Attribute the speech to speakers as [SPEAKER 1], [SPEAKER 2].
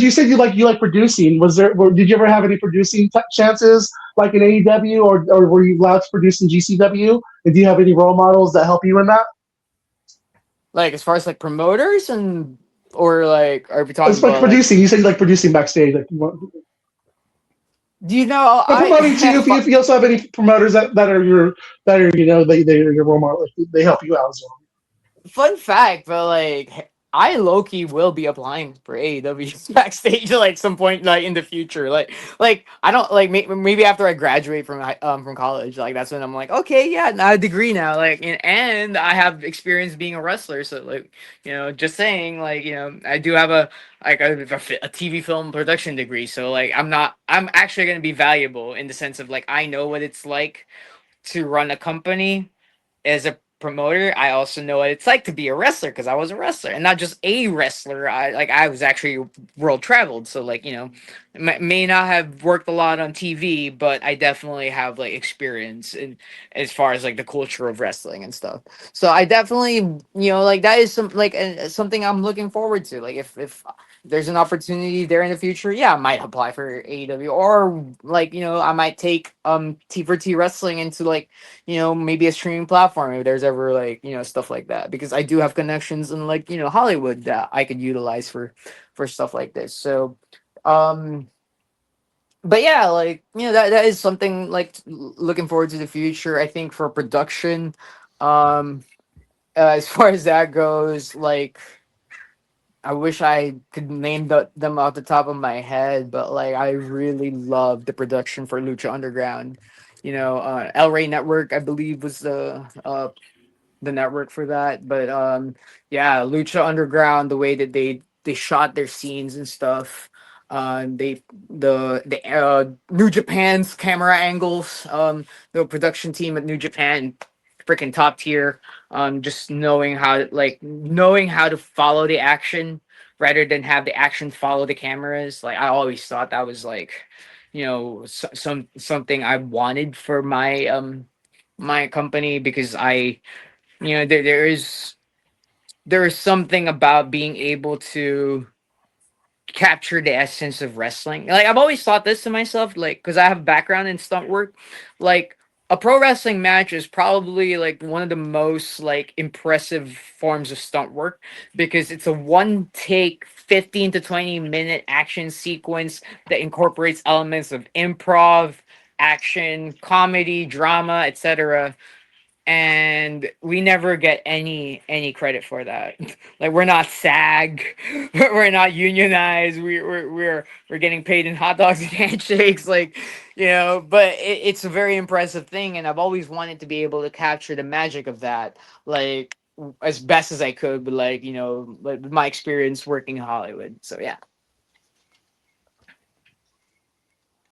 [SPEAKER 1] you said you like producing. Did you ever have any producing chances like in AEW, or were you allowed to produce in GCW? And do you have any role models that help you in that?
[SPEAKER 2] Like as far as like promoters and or like are we talking
[SPEAKER 1] It's like
[SPEAKER 2] about like
[SPEAKER 1] producing. You said you like producing backstage. Like,
[SPEAKER 2] do you know
[SPEAKER 1] but promoting too.
[SPEAKER 2] I
[SPEAKER 1] If you also have any promoters that are they're your role model. Like, they help you out as well.
[SPEAKER 2] fun fact, but like I low key will be applying for AEW backstage like some point like in the future. Like I don't like maybe after I graduate from college, like that's when I'm like, okay, yeah, now a degree now, like and I have experience being a wrestler. So like just saying, like I do have a TV film production degree. So like I'm actually gonna be valuable in the sense of like I know what it's like to run a company as a promoter. I also know what it's like to be a wrestler because I was a wrestler and not just a wrestler. I was actually world traveled, so like may not have worked a lot on TV, but I definitely have like experience in as far as like the culture of wrestling and stuff. So I definitely like that is something I'm looking forward to. Like if there's an opportunity there in the future, yeah, I might apply for AEW or like I might take T for T wrestling into like maybe a streaming platform if there's ever like, stuff like that. Because I do have connections in like, Hollywood that I could utilize for stuff like this. So um but yeah, like, that is something like looking forward to the future. I think for production, um as far as that goes, like I wish I could name them off the top of my head, but like I really love the production for Lucha Underground. El Rey Network, I believe, was the network for that. But yeah, Lucha Underground, the way that they shot their scenes and stuff. They the New Japan's camera angles. The production team at New Japan, freaking top tier. Just knowing how to follow the action rather than have the action follow the cameras. Like I always thought that was like, something I wanted for my company because there is something about being able to capture the essence of wrestling. Like I've always thought this to myself, like because I have a background in stunt work, like a pro wrestling match is probably like one of the most like impressive forms of stunt work because it's a one take 15 to 20-minute action sequence that incorporates elements of improv, action, comedy, drama, etc, and we never get any credit for that. Like we're not SAG, we're not unionized. We're getting paid in hot dogs and handshakes, like But it's a very impressive thing, and I've always wanted to be able to capture the magic of that, like as best as I could. But like like with my experience working in Hollywood, so yeah.